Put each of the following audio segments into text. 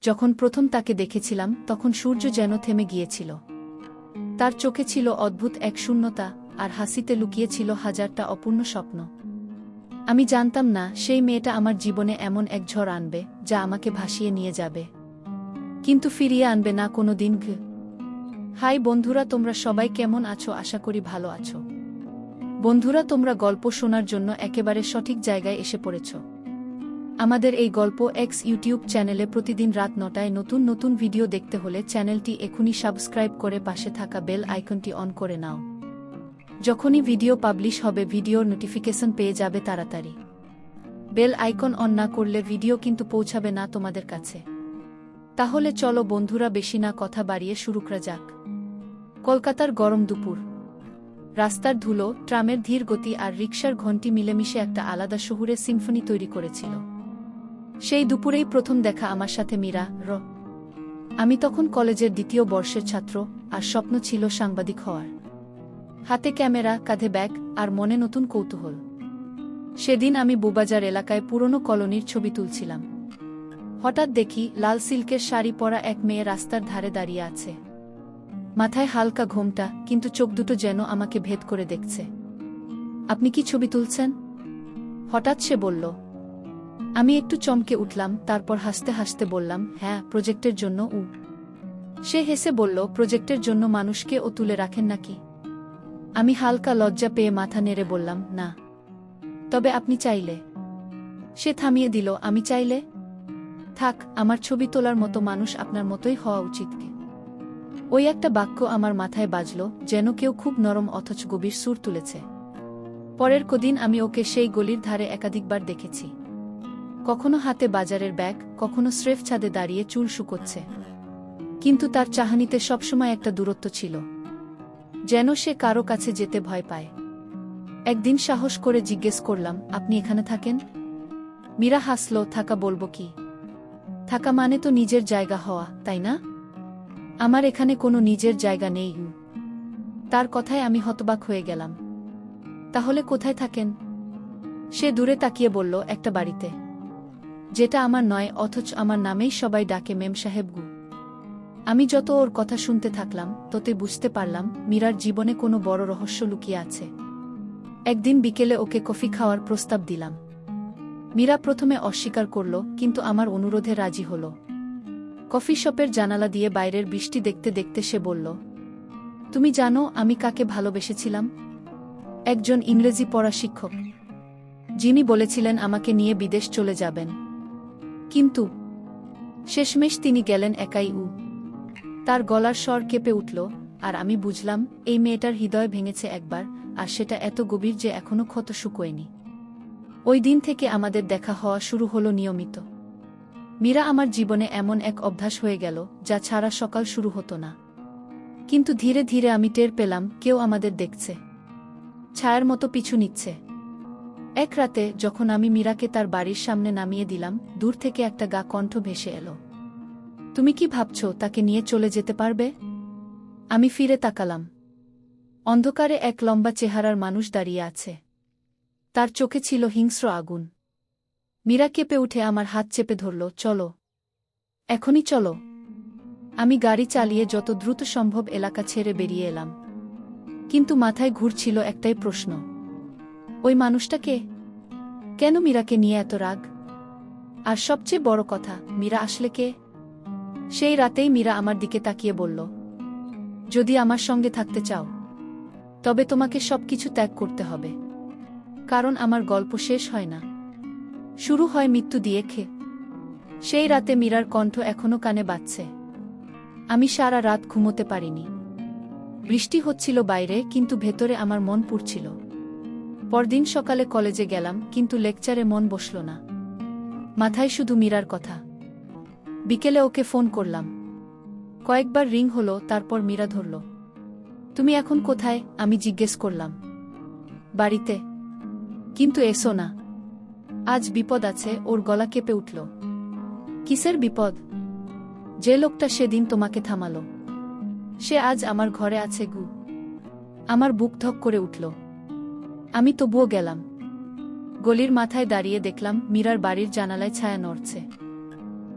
যখন প্রথম তাকে দেখেছিলাম তখন সূর্য যেন থেমে গিয়েছিল। তার চোখে ছিল অদ্ভুত এক শূন্যতা, আর হাসিতে লুকিয়েছিল হাজারটা অপূর্ণ স্বপ্ন। আমি জানতাম না সেই মেয়েটা আমার জীবনে এমন এক ঝড় আনবে যা আমাকে ভাসিয়ে নিয়ে যাবে, কিন্তু ফিরিয়ে আনবে না কোনো দিন। হাই বন্ধুরা, তোমরা সবাই কেমন আছো? আশা করি ভালো আছো। বন্ধুরা, তোমরা গল্প শোনার জন্য একেবারে সঠিক জায়গায় এসে পড়েছ। আমাদের এই গল্প এক্স ইউটিউব চ্যানেলে প্রতিদিন রাত 9টায় নতুন নতুন ভিডিও দেখতে হলে চ্যানেলটি এখনই সাবস্ক্রাইব করে পাশে থাকা বেল আইকনটি অন করে নাও। যখনই ভিডিও পাবলিশ হবে ভিডিওর নোটিফিকেশন পেয়ে যাবে তাড়াতাড়ি। বেল আইকন অন না করলে ভিডিও কিন্তু পৌঁছাবে না তোমাদের কাছে। তাহলে চলো বন্ধুরা, বেশি না কথা বাড়িয়ে শুরু করা যাক। কলকাতার গরম দুপুর। রাস্তার ধুলো, ট্রামের ধীর গতি আর রিকশার ঘণ্টি মিলেমিশে একটা আলাদা শহুরে সিম্ফনি তৈরি করেছিল। সেই দুপুরেই প্রথম দেখা আমার সাথে মীরা। আমি তখন কলেজের দ্বিতীয় বর্ষের ছাত্র, আর স্বপ্ন ছিল সাংবাদিক হওয়ার। হাতে ক্যামেরা, কাঁধে ব্যাগ, আর মনে নতুন কৌতূহল। সেদিন আমি বুবাজার এলাকায় পুরনো কলোনির ছবি তুলছিলাম। হঠাৎ দেখি লাল সিল্কের শাড়ি পরা এক মেয়ে রাস্তার ধারে দাঁড়িয়ে আছে। মাথায় হালকা ঘোমটা, কিন্তু চোখ দুটো যেন আমাকে ভেদ করে দেখছে। আপনি কি ছবি তুলছেন? হঠাৎ সে বলল। আমি একটু চমকে উঠলাম, তারপর হাসতে হাসতে বললাম, হ্যাঁ, প্রজেক্টের জন্য। সে হেসে বলল, প্রজেক্টের জন্য মানুষকে ও তুলে রাখেন নাকি? আমি হালকা লজ্জা পেয়ে মাথা নেড়ে বললাম, না। তবে আপনি চাইলে? সে থামিয়ে দিল, আমি চাইলে? থাক, আমার ছবি তোলার মতো মানুষ আপনার মতোই হওয়া উচিত। ওই একটা বাক্য আমার মাথায় বাজল, যেন কেউ খুব নরম অথচ গভীর সুর তুলেছে। পরের কদিন আমি ওকে সেই গলির ধারে একাধিকবার দেখেছি। কখনো হাতে বাজারের ব্যাগ, কখনো স্রেফ ছাদে দাঁড়িয়ে চুল শুকোচ্ছে। কিন্তু তার চাহনিতে সবসময় একটা দূরত্ব ছিল, যেন সে কারো কাছে যেতে ভয় পায়। একদিন সাহস করে জিজ্ঞেস করলাম, আপনি এখানে থাকেন? মীরা হাসল, থাকা বলবো কি? থাকা মানে তো নিজের জায়গা হওয়া, তাই না? আমার এখানে কোনো নিজের জায়গা নেই। তার কথায় আমি হতবাক হয়ে গেলাম। তাহলে কোথায় থাকেন? সে দূরে তাকিয়ে বলল, একটা বাড়িতে, যেটা আমার নয়, অথচ আমার নামেই সবাই ডাকে মেম সাহেব। আমি যত ওর কথা শুনতে থাকলাম ততে বুঝতে পারলাম মীরার জীবনে কোনো বড় রহস্য লুকিয়ে আছে। একদিন বিকেলে ওকে কফি খাওয়ার প্রস্তাব দিলাম। মীরা প্রথমে অস্বীকার করল, কিন্তু আমার অনুরোধে রাজি হল। কফি শপের জানালা দিয়ে বাইরের বৃষ্টি দেখতে দেখতে সে বলল, তুমি জানো আমি কাকে ভালোবেসেছিলাম? একজন ইংরেজি পড়া শিক্ষক, যিনি বলেছিলেন আমাকে নিয়ে বিদেশ চলে যাবেন। কিন্তু শেষমেশ তিনি গেলেন একাই। তার গলার স্বর কেঁপে উঠল, আর আমি বুঝলাম এই মেয়েটার হৃদয় ভেঙেছে একবার, আর সেটা এত গভীর যে এখনো ক্ষত শুকোয়নি। ওই দিন থেকে আমাদের দেখা হওয়া শুরু হলো নিয়মিত। মীরা আমার জীবনে এমন এক অভ্যাস হয়ে গেল যা ছাড়া সকাল শুরু হতো না। কিন্তু ধীরে ধীরে আমি টের পেলাম কেউ আমাদের দেখছে, ছায়ার মতো পিছু নিচ্ছে। এক রাতে যখন আমি মীরাকে তার বাড়ির সামনে নামিয়ে দিলাম, দূর থেকে একটা গা কণ্ঠ ভেসে এলো, তুমি কি ভাবছ তাকে নিয়ে চলে যেতে পারবে? আমি ফিরে তাকালাম। অন্ধকারে এক লম্বা চেহারার মানুষ দাঁড়িয়ে আছে। তার চোখে ছিল হিংস্র আগুন। মীরা কেঁপে উঠে আমার হাত চেপে ধরল, চলো, এখনই চলো। আমি গাড়ি চালিয়ে যত দ্রুত সম্ভব এলাকা ছেড়ে বেরিয়ে এলাম। কিন্তু মাথায় ঘুরছিল একটাই প্রশ্ন, ওই মানুষটা কে? কেন মীরাকে নিয়ে এত রাগ? আর সবচেয়ে বড় কথা, মীরা আসলে কে? সেই রাতেই মীরা আমার দিকে তাকিয়ে বলল, যদি আমার সঙ্গে থাকতে চাও তবে তোমাকে সবকিছু ত্যাগ করতে হবে। কারণ আমার গল্প শেষ হয় না, শুরু হয় মৃত্যু দিয়ে। সেই রাতে মীরার কণ্ঠ এখনো কানে বাজছে। আমি সারা রাত ঘুমোতে পারিনি। বৃষ্টি হচ্ছিল বাইরে, কিন্তু ভেতরে আমার মন পুড়ছিল। পরদিন সকালে কলেজে গেলাম, কিন্তু লেকচারে মন বসল না। মাথায় শুধু মীরার কথা। বিকেলে ওকে ফোন করলাম, কয়েকবার রিং হলো, তারপর মীরা ধরল। তুমি এখন কোথায়? আমি জিজ্ঞেস করলাম। বাড়িতে। কিন্তু এসো না, আজ বিপদ আছে। ওর গলা কেঁপে উঠল। কিসের বিপদ? যে লোকটা সেদিন তোমাকে থামালো, সে আজ আমার ঘরে আছে। আমার বুক ধক করে উঠল। আমি তবুও গেলাম। গলির মাথায় দাঁড়িয়ে দেখলাম মীরার বাড়ির জানালায় ছায়া নড়ছে।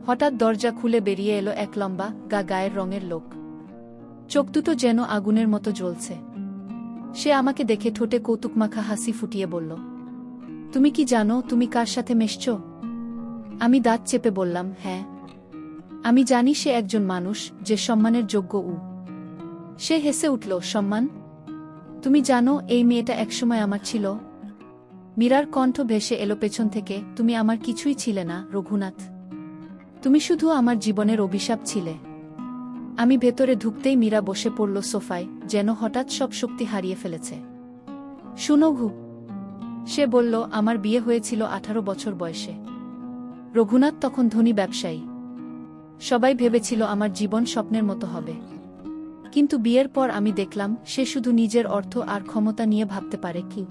হঠাৎ দরজা খুলে বেরিয়ে এলো এক লম্বা গায়ের রঙের লোক। চোখ দুটো যেন আগুনের মতো জ্বলছে। সে আমাকে দেখে ঠোঁটে কৌতুকমাখা হাসি ফুটিয়ে বলল, তুমি কি জানো তুমি কার সাথে মেশছ? আমি দাঁত চেপে বললাম, হ্যাঁ। আমি জানি সে একজন মানুষ যে সম্মানের যোগ্য। সে হেসে উঠল, সম্মান? তুমি জানো এই মেয়েটা একসময় আমার ছিল? মীরার কণ্ঠ ভেসে এলো পেছন থেকে, তুমি আমার কিছুই ছিলে না রঘুনাথ। তুমি শুধু আমার জীবনের অভিশাপ ছিলে। আমি ভেতরে ঢুকতেই মীরা বসে পড়ল সোফায়, যেন হঠাৎ সব শক্তি হারিয়ে ফেলেছে। শুনো ঘু, সে বলল, আমার বিয়ে হয়েছিল 18 বছর বয়সে। রঘুনাথ তখন ধনী ব্যবসায়ী। সবাই ভেবেছিল আমার জীবন স্বপ্নের মতো হবে। কিন্তু বিয়ের পর আমি দেখলাম সে শুধু নিজের অর্থ আর ক্ষমতা নিয়ে ভাবতে পারে কি।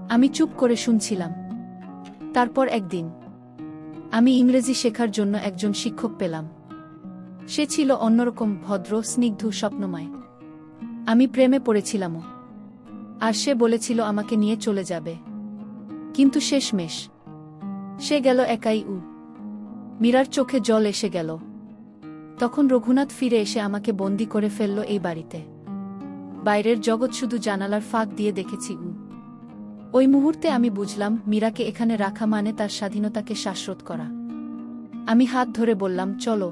আমি চুপ করে শুনছিলাম। তারপর একদিন আমি ইংরেজি শেখার জন্য একজন শিক্ষক পেলাম। সে ছিল অন্যরকম, ভদ্র, স্নিগ্ধ, স্বপ্নময়। আমি প্রেমে পড়েছিলামও। আর সে বলেছিল আমাকে নিয়ে চলে যাবে। কিন্তু শেষমেশ সে গেল একাই। মীরার চোখে জল এসে গেল। তখন রঘুনাথ ফিরে এসে আমাকে বন্দি করে ফেলল এই বাড়িতে। বাইরের জগৎ শুধু জানালার ফাঁক দিয়ে দেখেছি। ওই মুহূর্তে আমি বুঝলাম, মীরাকে এখানে রাখা মানে তার স্বাধীনতাকে শাশ্বত করা। আমি হাত ধরে বললাম, চলো,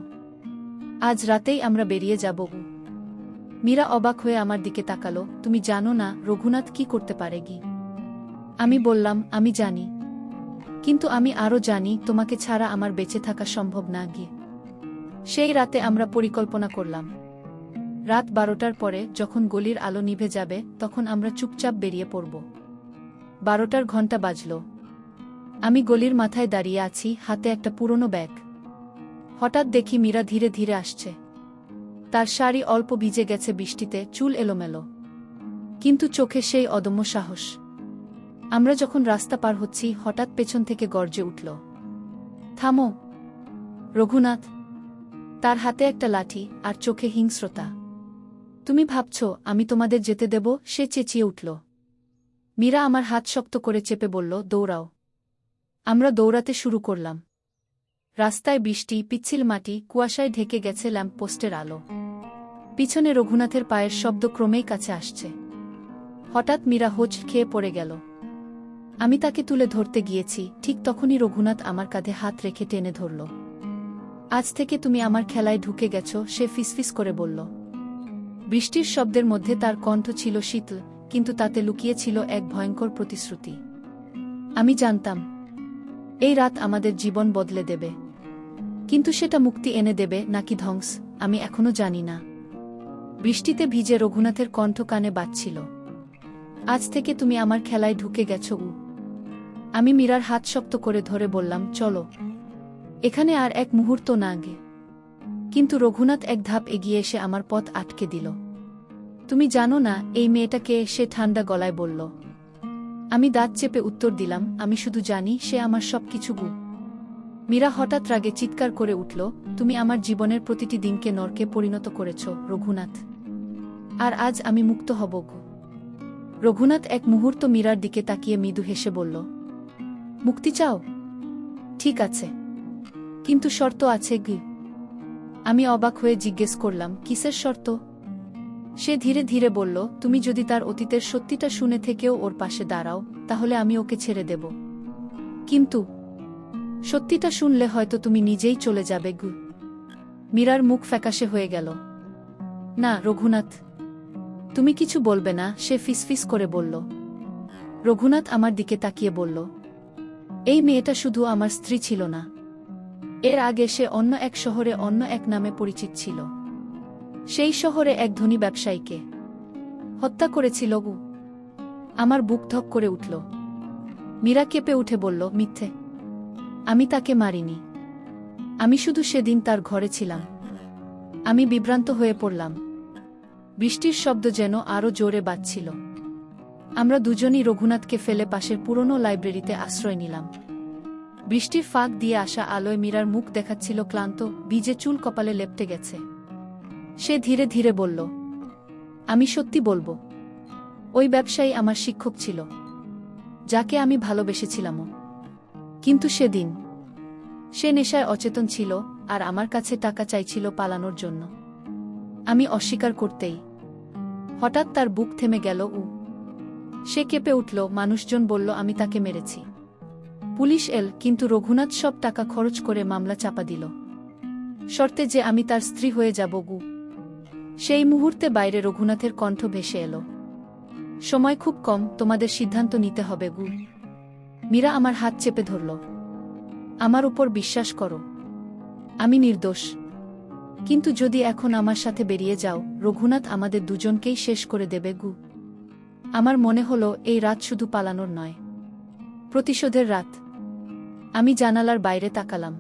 আজ রাতেই আমরা বেরিয়ে যাব। মীরা অবাক হয়ে আমার দিকে তাকালো, তুমি জানো না রঘুনাথ কি করতে পারে গি? আমি বললাম, আমি জানি, কিন্তু আমি আরও জানি তোমাকে ছাড়া আমার বেঁচে থাকা সম্ভব না গি। সেই রাতে আমরা পরিকল্পনা করলাম, রাত 12টার পরে যখন গলির আলো নিভে যাবে তখন আমরা চুপচাপ বেরিয়ে পড়ব। 12টার ঘণ্টা বাজল। আমি গলির মাথায় দাঁড়িয়ে আছি, হাতে একটা পুরনো ব্যাগ। হঠাৎ দেখি মীরা ধীরে ধীরে আসছে। তার শাড়ি অল্প ভিজে গেছে বৃষ্টিতে, চুল এলোমেলো, কিন্তু চোখে সেই অদম্য সাহস। আমরা যখন রাস্তা পার হচ্ছি হঠাৎ পেছন থেকে গর্জে উঠল, থামো রঘুনাথ! তার হাতে একটা লাঠি আর চোখে হিংস্রতা। তুমি ভাবছ আমি তোমাদের যেতে দেব? সে চেঁচিয়ে উঠল। মীরা আমার হাত শক্ত করে চেপে বলল, দৌড়াও। আমরা দৌড়াতে শুরু করলাম। রাস্তায় বৃষ্টি, পিচ্ছিল মাটি, কুয়াশায় ঢেকে গেছে ল্যাম্পপোস্টের আলো। পিছনে রঘুনাথের পায়ের শব্দ ক্রমেই কাছে আসছে। হঠাৎ মীরা হোঁচ খেয়ে পড়ে গেল। আমি তাকে তুলে ধরতে গিয়েছি, ঠিক তখনই রঘুনাথ আমার কাঁধে হাত রেখে টেনে ধরল। আজ থেকে তুমি আমার খেলায় ঢুকে গেছ, সে ফিসফিস করে বলল। বৃষ্টির শব্দের মধ্যে তার কণ্ঠ ছিল শীতল, কিন্তু তাতে লুকিয়ে ছিল এক ভয়ঙ্কর প্রতিশ্রুতি। আমি জানতাম এই রাত আমাদের জীবন বদলে দেবে, কিন্তু সেটা মুক্তি এনে দেবে নাকি ধ্বংস আমি এখনো জানি না। বৃষ্টিতে ভিজে রঘুনাথের কণ্ঠ কানে বাজছিল, আজ থেকে তুমি আমার খেলায় ঢুকে গেছ। আমি মীরার হাত শক্ত করে ধরে বললাম, চলো, এখানে আর এক মুহূর্ত না গে। কিন্তু রঘুনাথ এক ধাপ এগিয়ে এসে আমার পথ আটকে দিল। তুমি জানো না এই মেয়েটাকে? সে ঠান্ডা গলায় বলল। আমি দাঁত চেপে উত্তর দিলাম, আমি শুধু জানি সে আমার সবকিছু। মীরা হঠাৎ রাগে চিৎকার করে উঠল, তুমি আমার জীবনের প্রতিটি দিনকে নরকে পরিণত করেছ রঘুনাথ, আর আজ আমি মুক্ত হব। রঘুনাথ এক মুহূর্ত মীরার দিকে তাকিয়ে মৃদু হেসে বলল, মুক্তি চাও? ঠিক আছে, কিন্তু শর্ত আছে গি। আমি অবাক হয়ে জিজ্ঞেস করলাম, কিসের শর্ত? সে ধীরে ধীরে বলল, তুমি যদি তার অতীতের সত্যিটা শুনে থেকেও ওর পাশে দাঁড়াও, তাহলে আমি ওকে ছেড়ে দেব। কিন্তু সত্যিটা শুনলে হয়তো তুমি নিজেই চলে যাবে গু। মীরার মুখ ফ্যাকাশে হয়ে গেল। না রঘুনাথ, তুমি কিছু বলবে না? সে ফিসফিস করে বলল। রঘুনাথ আমার দিকে তাকিয়ে বলল, এই মেয়েটা শুধু আমার স্ত্রী ছিল না, এর আগে সে অন্য এক শহরে অন্য এক নামে পরিচিত ছিল। সেই শহরে এক ধনী ব্যবসায়ীকে হত্যা করেছিল গু। আমার বুক ধক করে উঠল। মীরা কেঁপে উঠে বলল, মিথ্যে! আমি তাকে মারিনি, আমি শুধু সেদিন তার ঘরে ছিলাম। আমি বিভ্রান্ত হয়ে পড়লাম। বৃষ্টির শব্দ যেন আরও জোরে বাজছিল। আমরা দুজনই রঘুনাথকে ফেলে পাশের পুরনো লাইব্রেরিতে আশ্রয় নিলাম। বৃষ্টির ফাঁক দিয়ে আসা আলোয় মীরার মুখ দেখাচ্ছিল ক্লান্ত, ভিজে চুল কপালে লেপ্টে গেছে। সে ধীরে ধীরে বলল, আমি সত্যি বলবো, ওই ব্যবসায়ী আমার শিক্ষক ছিল, যাকে আমি ভালোবেসেছিলামও। কিন্তু সেদিন সে নেশায় অচেতন ছিল আর আমার কাছে টাকা চাইছিল পালানোর জন্য। আমি অস্বীকার করতেই হঠাৎ তার বুক থেমে গেল। সে কেঁপে উঠল। মানুষজন বলল আমি তাকে মেরেছি। পুলিশ এল, কিন্তু রঘুনাথ সব টাকা খরচ করে মামলা চাপা দিল, শর্তে যে আমি তার স্ত্রী হয়ে যাব। সেই মুহূর্তে বাইরে রঘুনাথের কণ্ঠ ভেসে এলো, সময় খুব কম, তোমাদের সিদ্ধান্ত নিতে হবে। মীরা আমার হাত চেপে ধরল। আমার উপর বিশ্বাস করো, আমি নির্দোষ। কিন্তু যদি এখন আমার সাথে বেরিয়ে যাও, রঘুনাথ আমাদের দুজনকেই শেষ করে দেবে। আমার মনে হলো এই রাত শুধু পালানোর নয়, প্রতিশোধের রাত। আমি জানালার বাইরে তাকালাম।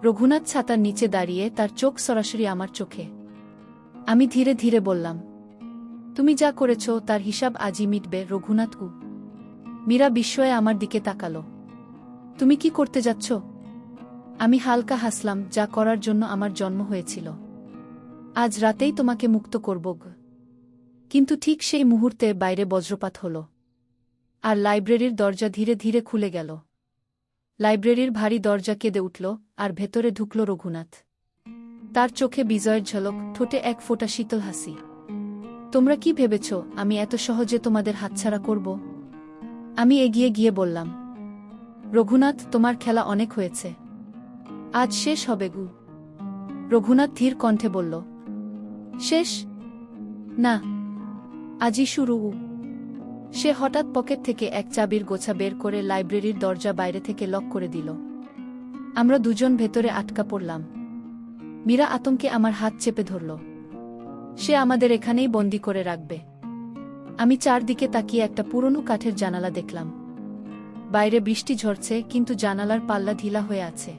রঘুনাথ ছাতার নিচে দাঁড়িয়ে, তার চোখ সরাসরি আমার চোখে। আমি ধীরে ধীরে বললাম, তুমি যা করেছ তার হিসাব আজই মিটবে রঘুনাথ। মীরা বিস্ময়ে আমার দিকে তাকালো। তুমি কি করতে যাচ্ছ? আমি হালকা হাসলাম, যা করার জন্য আমার জন্ম হয়েছিল। আজ রাতেই তোমাকে মুক্ত করব। কিন্তু ঠিক সেই মুহূর্তে বাইরে বজ্রপাত হল, আর লাইব্রেরির দরজা ধীরে ধীরে খুলে গেল। লাইব্রেরির ভারী দরজা কেঁদে উঠল, আর ভেতরে ঢুকল রঘুনাথ। তার চোখে বিজয়ের ঝলক, ঠোঁটে এক ফোঁটা শীতল হাসি। তোমরা কি ভেবেছ আমি এত সহজে তোমাদের হাতছাড়া করব? আমি এগিয়ে গিয়ে বললাম, রঘুনাথ, তোমার খেলা অনেক হয়েছে, আজ শেষ হবে। রঘুনাথ ধীর কণ্ঠে বলল, শেষ না, আজই শুরু। সে হঠাৎ পকেট থেকে এক চাবির গোছা বের করে লাইব্রেরির দরজা বাইরে থেকে লক করে দিল। আমরা দুজন ভেতরে আটকা পড়লাম। মীরা আতঙ্কে আমার হাত চেপে ধরল। সে আমাদের এখানেই বন্দি করে রাখবে। আমি চারদিকে তাকিয়ে একটা পুরনো কাঠের জানালা দেখলাম। বাইরে বৃষ্টি ঝরছে, কিন্তু জানালার পাল্লা ঢিলা হয়ে আছে।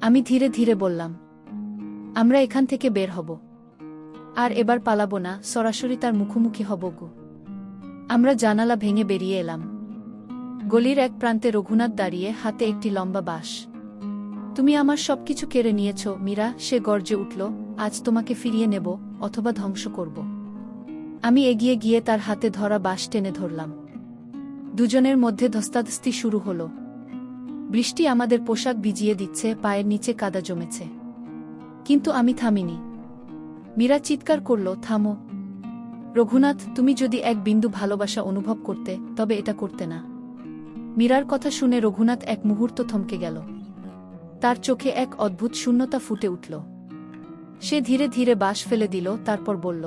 আমি ধীরে ধীরে বললাম, আমরা এখান থেকে বের হব, আর এবার পালাবো না, সরাসরি তার মুখোমুখি হব। আমরা জানালা ভেঙে বেরিয়ে এলাম। গলির এক প্রান্তে রঘুনাথ দাঁড়িয়ে, হাতে একটি লম্বা বাঁশ। তুমি আমার সবকিছু কেড়ে নিয়েছ মীরা, সে গর্জে উঠল। আজ তোমাকে ফিরিয়ে নেব, অথবা ধ্বংস করব। আমি এগিয়ে গিয়ে তার হাতে ধরা বাঁশ টেনে ধরলাম। দুজনের মধ্যে ধস্তাধস্তি শুরু হল। বৃষ্টি আমাদের পোশাক ভিজিয়ে দিচ্ছে, পায়ের নিচে কাদা জমেছে। কিন্তু আমি থামিনি। মীরা চিৎকার করল, থামো রঘুনাথ, তুমি যদি এক বিন্দু ভালোবাসা অনুভব করতে, তবে এটা করতে না। মীরার কথা শুনে রঘুনাথ এক মুহূর্ত থমকে গেল। তার চোখে এক অদ্ভুত শূন্যতা ফুটে উঠল। সে ধীরে ধীরে বাঁশ ফেলে দিল, তারপর বলল,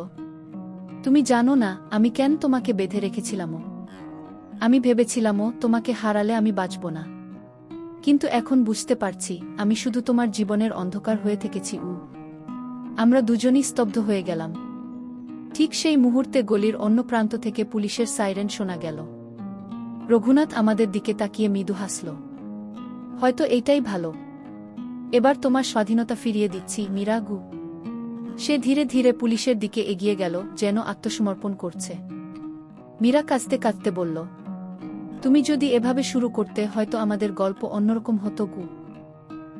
তুমি জানো না আমি কেন তোমাকে বেঁধে রেখেছিলাম। আমি ভেবেছিলামও তোমাকে হারালে আমি বাঁচব না। কিন্তু এখন বুঝতে পারছি, আমি শুধু তোমার জীবনের অন্ধকার হয়ে থেকেছি। আমরা দুজনই স্তব্ধ হয়ে গেলাম। ঠিক সেই মুহূর্তে গলির অন্য প্রান্ত থেকে পুলিশের সাইরেন শোনা গেল। রঘুনাথ আমাদের দিকে তাকিয়ে মৃদু হাসল। হয়তো এইটাই ভালো, এবার তোমার স্বাধীনতা ফিরিয়ে দিচ্ছি মীরা। সে ধীরে ধীরে পুলিশের দিকে এগিয়ে গেল, যেন আত্মসমর্পণ করছে। মীরা কাঁদতে কাঁদতে বলল, তুমি যদি এভাবে শুরু করতে, হয়তো আমাদের গল্প অন্যরকম হতো।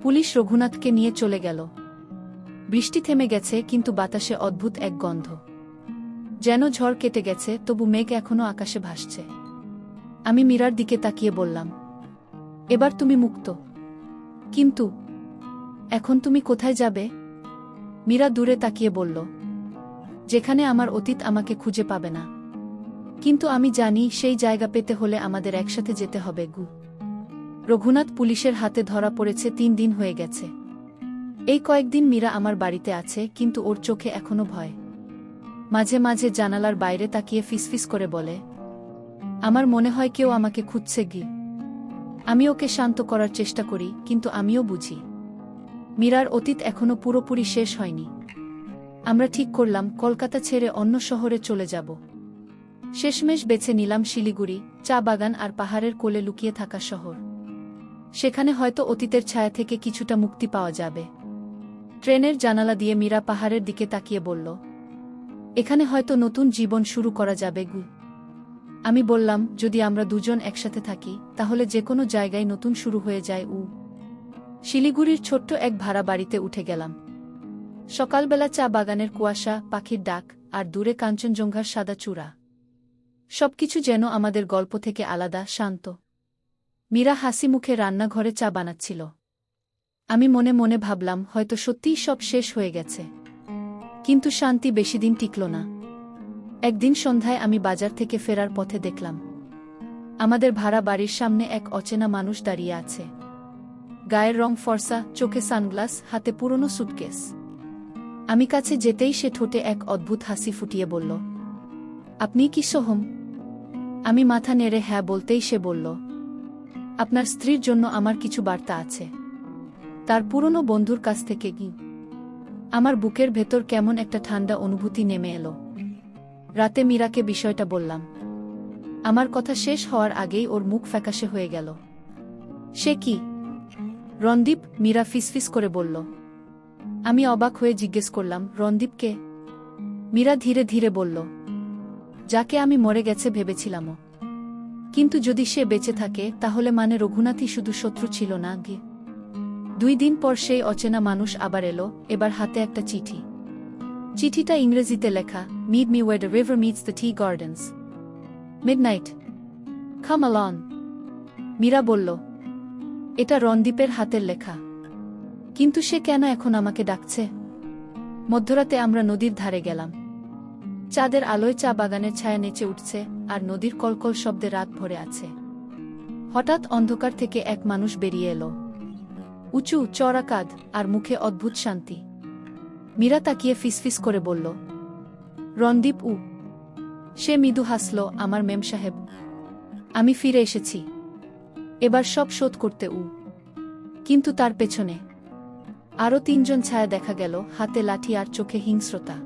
পুলিশ রঘুনাথকে নিয়ে চলে গেল। বৃষ্টি থেমে গেছে, কিন্তু বাতাসে অদ্ভুত এক গন্ধ, যেন ঝড় কেটে গেছে, তবু মেঘ এখনো আকাশে ভাসছে। আমি মীরার দিকে তাকিয়ে বললাম, এবার তুমি মুক্ত। কিন্তু এখন তুমি কোথায় যাবে? মীরা দূরে তাকিয়ে বলল, যেখানে আমার অতীত আমাকে খুঁজে পাবে না। কিন্তু আমি জানি, সেই জায়গা পেতে হলে আমাদের একসাথে যেতে হবে। রঘুনাথ পুলিশের হাতে ধরা পড়েছে 3 দিন হয়ে গেছে। এই কয়েকদিন মীরা আমার বাড়িতে আছে, কিন্তু ওর চোখে এখনো ভয়। মাঝে মাঝে জানালার বাইরে তাকিয়ে ফিসফিস করে বলে, আমার মনে হয় কেউ আমাকে খুঁজছে। আমি ওকে শান্ত করার চেষ্টা করি, কিন্তু আমিও বুঝি মীরার অতীত এখনো পুরোপুরি শেষ হয়নি। আমরা ঠিক করলাম কলকাতা ছেড়ে অন্য শহরে চলে যাব। শেষমেশ বেছে নিলাম শিলিগুড়ি, চা বাগান আর পাহাড়ের কোলে লুকিয়ে থাকা শহর। সেখানে হয়তো অতীতের ছায়া থেকে কিছুটা মুক্তি পাওয়া যাবে। ট্রেনের জানালা দিয়ে মীরা পাহাড়ের দিকে তাকিয়ে বলল, এখানে হয়তো নতুন জীবন শুরু করা যাবে। আমি বললাম, যদি আমরা দুজন একসাথে থাকি, তাহলে যে কোনো জায়গায় নতুন শুরু হয়ে যায়। শিলিগুড়ির ছোট্ট এক ভাড়া বাড়িতে উঠে গেলাম। সকালবেলা চা বাগানের কুয়াশা, পাখির ডাক, আর দূরে কাঞ্চনজঙ্ঘার সাদা চূড়া, সবকিছু যেন আমাদের গল্প থেকে আলাদা, শান্ত। মীরা হাসি মুখে রান্নাঘরে চা বানাচ্ছিল। আমি মনে মনে ভাবলাম হয়তো সত্যিই সব শেষ হয়ে গেছে। কিন্তু শান্তি বেশিদিন টিকল না। একদিন সন্ধ্যায় আমি বাজার থেকে ফেরার পথে দেখলাম আমাদের ভাড়া বাড়ির সামনে এক অচেনা মানুষ দাঁড়িয়ে আছে। গায়ের রং ফর্সা, চোখে সানগ্লাস, হাতে পুরনো সুটকেস। আমি কাছে যেতেই সে ঠোঁটে এক অদ্ভুত হাসি ফুটিয়ে বলল, আপনি কি সোহম? আমি মাথা নেড়ে হ্যাঁ বলতেই সে বলল, আপনার স্ত্রীর জন্য আমার কিছু বার্তা আছে। তার পুরনো বন্ধুর কাছ থেকে কি? আমার বুকের ভেতর কেমন একটা ঠান্ডা অনুভূতি নেমে এলো। রাতে মীরাকে বিষয়টা বললাম। আমার কথা শেষ হওয়ার আগেই ওর মুখ ফ্যাকাশে হয়ে গেল। সে কি? রণদীপ, মীরা ফিসফিস করে বলল। আমি অবাক হয়ে জিজ্ঞেস করলাম, রণদীপকে? মীরা ধীরে ধীরে বলল, যাকে আমি মরে গেছে ভেবেছিলামও। কিন্তু যদি সে বেঁচে থাকে তাহলে মানে রঘুনাথই শুধু শত্রু ছিল না গে। 2 দিন পর সেই অচেনা মানুষ আবার এলো, এবার হাতে একটা চিঠি। চিঠিটা ইংরেজিতে লেখা, Meet me where the river meets the tea gardens. Midnight. Come along. Meera বলল, এটা রণদীপের হাতের লেখা। কিন্তু সে কেন এখন আমাকে ডাকছে? মধ্যরাতে আমরা নদীর ধারে গেলাম। চাঁদের আলোয় চা বাগানের ছায়া নেচে উঠছে, আর নদীর কলকল শব্দে রাত ভরে আছে। হঠাৎ অন্ধকার থেকে এক মানুষ বেরিয়ে এলো। উঁচু চওড়া কাঁধ, আর মুখে অদ্ভুত শান্তি। মীরা তাকিয়ে ফিসফিস করে বলল, রণদীপ উ। সে মৃদু হাসল, আমার মেম সাহেব। আমি ফিরে এসেছি। এবার সব শোধ করতে উ। কিন্তু তার পেছনে আরও 3 জন ছায়া দেখা গেল, হাতে লাঠি আর চোখে হিংস্রতা।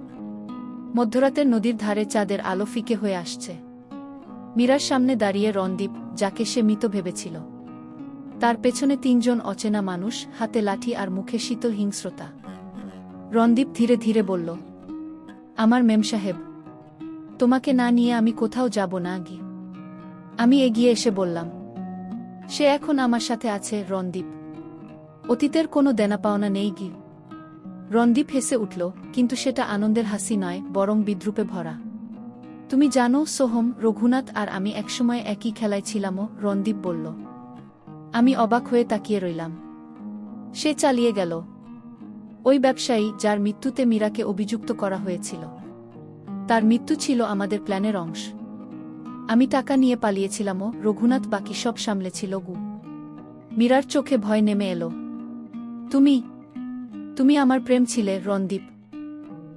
মধ্যরাতের নদীর ধারে চাঁদের আলো ফিকে হয়ে আসছে। মীরার সামনে দাঁড়িয়ে রণদীপ, যাকে সে মৃত ভেবেছিল। তার পেছনে 3 জন অচেনা মানুষ, হাতে লাঠি আর মুখে শীতল হিংস্রতা। রণদীপ ধীরে ধীরে বলল, আমার মেম সাহেব, তোমাকে না নিয়ে আমি কোথাও যাব না গি। আমি এগিয়ে এসে বললাম, সে এখন আমার সাথে আছে রণদীপ। অতীতের কোনো দেনা পাওনা নেই গি। রণদীপ হেসে উঠল, কিন্তু সেটা আনন্দের হাসি নয়, বরং বিদ্রূপে ভরা। তুমি জানো সোহম, রঘুনাথ আর আমি একসময় একই খেলায় ছিলামও, রণদীপ বলল। আমি অবাক হয়ে তাকিয়ে রইলাম। সে চালিয়ে গেল, ওই ব্যবসায়ী যার মৃত্যুতে মীরাকে অভিযুক্ত করা হয়েছিল। তার মৃত্যু ছিল আমাদের প্ল্যানের অংশ। আমি টাকা নিয়ে পালিয়েছিলামও, রঘুনাথ বাকি সব সামলেছিল গু। মীরার চোখে ভয় নেমে এলো। তুমি আমার প্রেম ছিলে রণদীপ।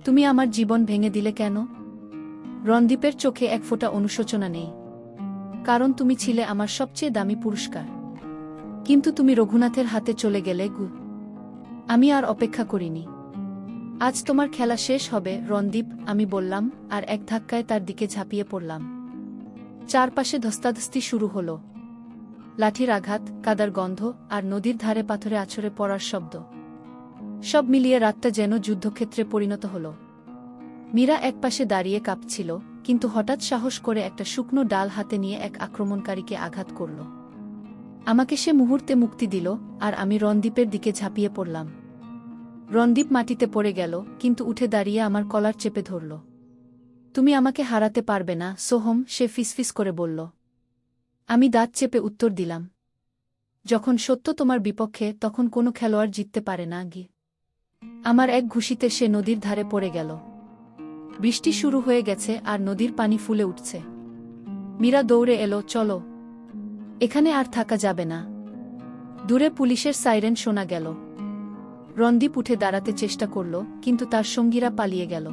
তুমি আমার জীবন ভেঙে দিলে কেন? রণদীপের চোখে এক ফোঁটা অনুশোচনা নেই। কারণ তুমি ছিলে আমার সবচেয়ে দামি পুরস্কার। কিন্তু তুমি রঘুনাথের হাতে চলে গেলে গু। আমি আর অপেক্ষা করিনি। আজ তোমার খেলা শেষ হবে রণদীপ, আমি বললাম, আর এক ধাক্কায় তার দিকে ঝাঁপিয়ে পড়লাম। চারপাশে ধস্তাধস্তি শুরু হলো। লাঠির আঘাত, কাদার গন্ধ, আর নদীর ধারে পাথরে আছড়ে পড়ার শব্দ। সব মিলিয়ে রাতটা যেন যুদ্ধক্ষেত্রে পরিণত হল। মীরা একপাশে দাঁড়িয়ে কাঁপছিল, কিন্তু হঠাৎ সাহস করে একটা শুকনো ডাল হাতে নিয়ে এক আক্রমণকারীকে আঘাত করল। আমাকে সে মুহূর্তে মুক্তি দিল, আর আমি রণদীপের দিকে ঝাঁপিয়ে পড়লাম। রণদীপ মাটিতে পড়ে গেল, কিন্তু উঠে দাঁড়িয়ে আমার কলার চেপে ধরল। তুমি আমাকে হারাতে পারবে না সোহম, সে ফিসফিস করে বলল। আমি দাঁত চেপে উত্তর দিলাম, যখন সত্য তোমার বিপক্ষে তখন কোনো খেলোয়াড় জিততে পারে না গি। আমার এক ঘুষিতে সে নদীর ধারে পড়ে গেল। বৃষ্টি শুরু হয়ে গেছে, আর নদীর পানি ফুলে উঠছে। মীরা দৌড়ে এলো, চলো, এখানে আর থাকা যাবে না। দূরে পুলিশের সাইরেন শোনা গেল। রণদীপ উঠে দাঁড়াতে চেষ্টা করল, কিন্তু তার সঙ্গীরা পালিয়ে গেল।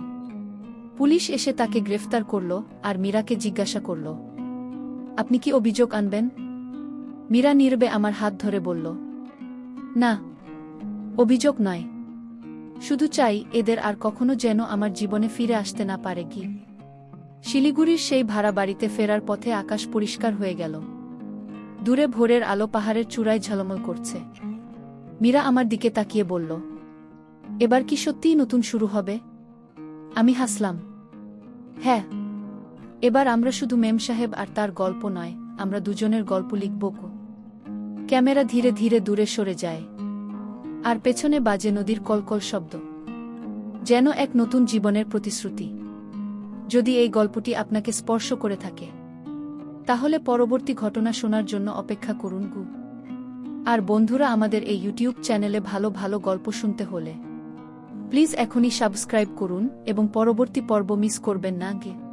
পুলিশ এসে তাকে গ্রেফতার করল, আর মীরাকে জিজ্ঞাসা করল, আপনি কি অভিযোগ আনবেন? মীরা নীরবে আমার হাত ধরে বলল, না, অভিযোগ নয়। শুধু চাই এদের আর কখনো যেন আমার জীবনে ফিরে আসতে না পারে কি। শিলিগুড়ির সেই ভাড়া বাড়িতে ফেরার পথে আকাশ পরিষ্কার হয়ে গেল। দূরে ভোরের আলো পাহাড়ের চূড়ায় ঝলমল করছে। মীরা আমার দিকে তাকিয়ে বলল, এবার কি সত্যিই নতুন শুরু হবে? আমি হাসলাম, হ্যাঁ, এবার আমরা শুধু মেম সাহেব আর তার গল্প নয়, আমরা দুজনের গল্প লিখব। ক্যামেরা ধীরে ধীরে দূরে সরে যায়, আর পেছনে বাজে নদীর কলকল শব্দ, যেন এক নতুন জীবনের প্রতিশ্রুতি। যদি এই গল্পটি আপনাকে স্পর্শ করে থাকে, তাহলে পরবর্তী ঘটনা শোনার জন্য অপেক্ষা করুন গু। আর বন্ধুরা, আমাদের এই ইউটিউব চ্যানেলে ভালো ভালো গল্প শুনতে হলে প্লিজ এখনই সাবস্ক্রাইব করুন এবং পরবর্তী পর্ব মিস করবেন না গে।